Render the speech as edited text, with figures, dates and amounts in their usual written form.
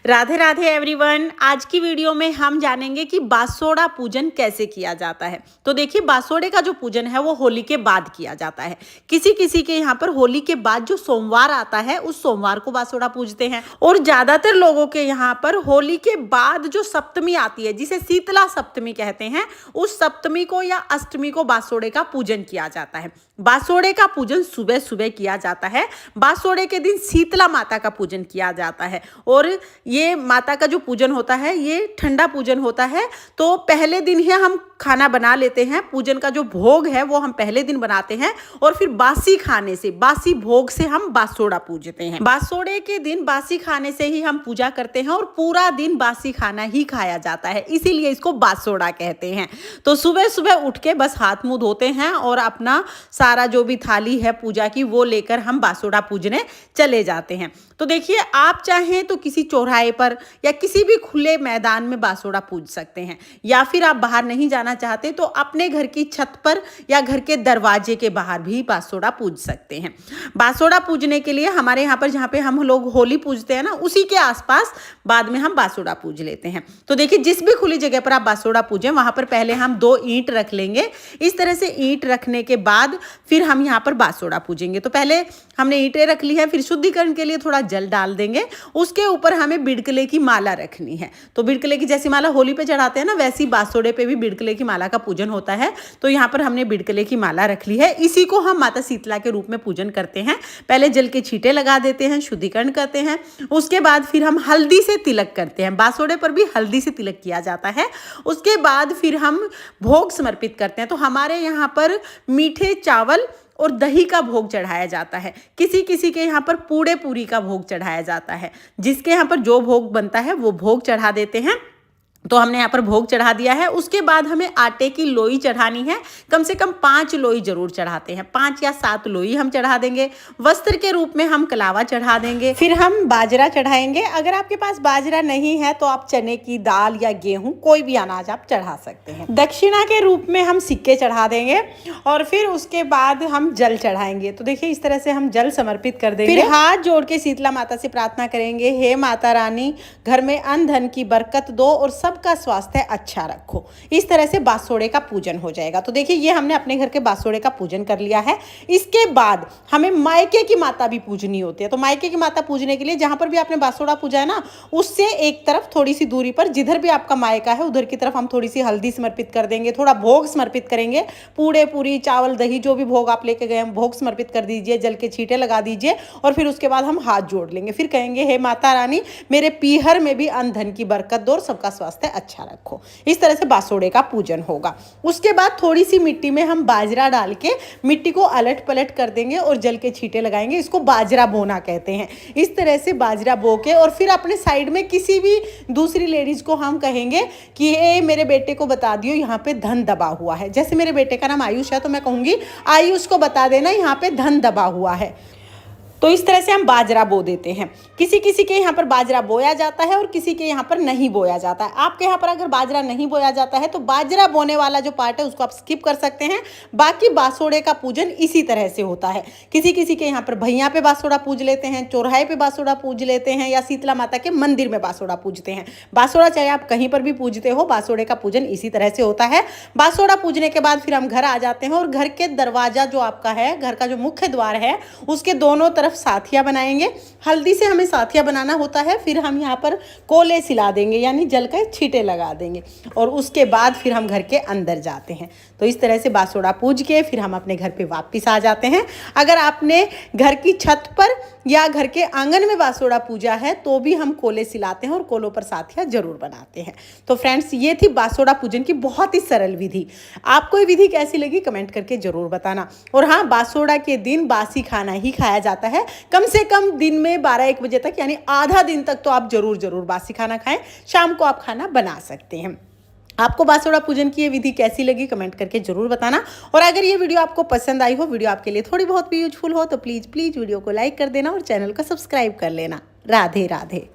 Radhe Radhe everyone. आज की video में हम जानेंगे कि बासोड़ा पूजन कैसे किया जाता है। तो देखिए, बासोड़े का जो पूजन है वो होली के बाद किया जाता है। किसी किसी के यहाँ पर होली के बाद जो सोमवार आता है उस सोमवार को बासोड़ा पूजते हैं, और ज्यादातर लोगों के यहाँ पर होली के बाद जो सप्तमी आती है जिसे शीतला सप्तमी कहते हैं, उस सप्तमी को या अष्टमी को बासोड़े का पूजन किया जाता है। बासोड़े का पूजन सुबह सुबह किया जाता है। बासोड़े के दिन शीतला माता का पूजन किया जाता है, और ये माता का जो पूजन होता है ये ठंडा पूजन होता है। तो पहले दिन ही हम खाना बना लेते हैं। पूजन का जो भोग है वो हम पहले दिन बनाते हैं, और फिर बासी खाने से, बासी भोग से हम बासोड़ा पूजते हैं। बासोड़े के दिन बासी खाने से ही हम पूजा करते हैं, और पूरा दिन बासी खाना ही खाया जाता है, इसीलिए इसको बासोड़ा कहते हैं। तो सुबह सुबह उठ के बस हाथ मुंह धोते हैं और अपना सारा जो भी थाली है पूजा की वो लेकर हम बासोड़ा पूजने चले जाते हैं। तो देखिए, आप चाहें तो किसी चौराहे पर या किसी भी खुले मैदान में बासोड़ा पूज सकते हैं, या फिर आप बाहर नहीं जाना चाहते तो अपने घर की छत पर या घर के दरवाजे के बाहर भी बासोड़ा पूज सकते हैं। बासोड़ा पूजने के लिए हमारे यहाँ पर जहाँ पे हम लोग होली पूजते हैं ना, उसी के आसपास बाद में हम बासोड़ा पूज लेते हैं। तो देखिए, जिस भी खुली जगह पर आप बासोड़ा पूजें वहां पर पहले हम 2 ईंट रख लेंगे। इस तरह से ईंट रखने के बाद फिर हम यहाँ पर बासोड़ा पूजेंगे। तो पहले हमने ईंटें रख ली है, फिर शुद्धिकरण के लिए थोड़ा जल डाल देंगे। उसके ऊपर हमें बिड़कले की माला रखनी है। तो बिड़कले की जैसी माला होली पे चढ़ाते हैं ना, वैसी बासोड़े पे भी बिड़कले की माला का पूजन होता है। तो यहाँ पर हमने बिड़कले की माला रख ली है। इसी को हम माता शीतला के रूप में पूजन करते हैं। पहले जल के छींटे लगा देते हैं, शुद्धिकरण करते हैं। उसके बाद फिर हम हल्दी से तिलक करते हैं। बासोड़े पर भी हल्दी से तिलक किया जाता है। उसके बाद फिर हम भोग समर्पित करते हैं। तो हमारे यहाँ पर मीठे चावल और दही का भोग चढ़ाया जाता है। किसी किसी के यहाँ पर पूड़े पूरी का भोग चढ़ाया जाता है। जिसके यहाँ पर जो भोग बनता है वो भोग चढ़ा देते हैं। तो हमने यहाँ पर भोग चढ़ा दिया है। उसके बाद हमें आटे की लोई चढ़ानी है। कम से कम 5 लोई जरूर चढ़ाते हैं, 5 या 7 लोई हम चढ़ा देंगे। वस्त्र के रूप में हम कलावा चढ़ा देंगे। फिर हम बाजरा चढ़ाएंगे। अगर आपके पास बाजरा नहीं है तो आप चने की दाल या गेहूं, कोई भी अनाज आप चढ़ा सकते हैं। दक्षिणा के रूप में हम सिक्के चढ़ा देंगे, और फिर उसके बाद हम जल चढ़ाएंगे। तो देखिए, इस तरह से हम जल समर्पित कर देंगे। फिर हाथ जोड़ के शीतला माता से प्रार्थना करेंगे, हे माता रानी, घर में अन्न धन की बरकत दो और सबका स्वास्थ्य अच्छा रखो। इस तरह से बासोड़े का पूजन हो जाएगा। तो देखिए, ये हमने अपने घर के बासोड़े का पूजन कर लिया है। इसके बाद हमें मायके की माता भी पूजनी होती है। तो मायके की माता पूजने के लिए जहां पर भी आपने बासोड़ा पूजा है ना, उससे एक तरफ थोड़ी सी दूरी पर जिधर भी आपका मायका है उधर की तरफ हम थोड़ी सी हल्दी समर्पित कर देंगे, थोड़ा भोग समर्पित करेंगे। पूड़े पूरी चावल दही जो भी भोग आप लेके गए हम भोग समर्पित कर दीजिए, जल के छींटे लगा दीजिए, और फिर उसके बाद हम हाथ जोड़ लेंगे। फिर कहेंगे, हे माता रानी, मेरे पीहर में भी अन्न धन की बरकत दो और सबका स्वास्थ्य अच्छा रखो। इस तरह से बासोड़े का पूजन होगा। उसके बाद थोड़ी सी मिट्टी में हम बाजरा डाल के मिट्टी को अलट पलट कर देंगे और जल के छींटे लगाएंगे। इसको बाजरा बोना कहते हैं। इस तरह से बाजरा बो के, और फिर अपने साइड में किसी भी दूसरी लेडीज को हम कहेंगे कि ये मेरे बेटे को बता दियो यहाँ पे धन दबा हुआ है। जैसे मेरे बेटे का नाम आयुष है तो मैं कहूंगी आयुष को बता देना यहाँ पे धन दबा हुआ है। तो इस तरह से हम बाजरा बो देते हैं। किसी किसी के यहाँ पर बाजरा बोया जाता है और किसी के यहाँ पर नहीं बोया जाता है। आपके यहाँ पर अगर बाजरा नहीं बोया जाता है तो बाजरा बोने वाला जो पार्ट है उसको आप स्किप कर सकते हैं। बाकी बासोड़े का पूजन इसी तरह से होता है। किसी किसी के यहाँ पर भैया पे बासोड़ा पूज लेते हैं, चौराहे पे बासोड़ा पूज लेते हैं, या शीतला माता के मंदिर में बासोड़ा पूजते हैं। बासोड़ा चाहे आप कहीं पर भी पूजते हो, बासोड़े का पूजन इसी तरह से होता है। बासोड़ा पूजने के बाद फिर हम घर आ जाते हैं, और घर के दरवाजा जो आपका है, घर का जो मुख्य द्वार है, उसके दोनों तरफ साथिया बनाएंगे। हल्दी से हमें साथिया बनाना होता है। फिर हम यहाँ पर कोले सिला देंगे, यानी जल के छींटे लगा देंगे, और उसके बाद फिर हम घर के अंदर जाते हैं। तो इस तरह से बासोड़ा पूज के फिर हम अपने घर पे वापस आ जाते हैं। अगर आपने घर की छत पर या घर के आंगन में बासोड़ा पूजा है तो भी हम कोले सिलाते हैं और कोलों पर साथिया जरूर बनाते हैं। तो फ्रेंड्स, ये थी बासोड़ा पूजन की बहुत ही सरल विधि। आपको ये विधि कैसी लगी कमेंट करके जरूर बताना। और हाँ, बासोड़ा के दिन बासी खाना ही खाया जाता है। कम से कम दिन में 12-1 बजे तक, यानी आधा दिन तक तो आप जरूर बासी खाना खाएं। शाम को आप खाना बना सकते हैं। आपको बासोड़ा पूजन की ये विधि कैसी लगी कमेंट करके जरूर बताना। और अगर ये वीडियो आपको पसंद आई हो, वीडियो आपके लिए थोड़ी बहुत भी यूजफुल हो, तो प्लीज़ वीडियो को लाइक कर देना और चैनल को सब्सक्राइब कर लेना। राधे राधे।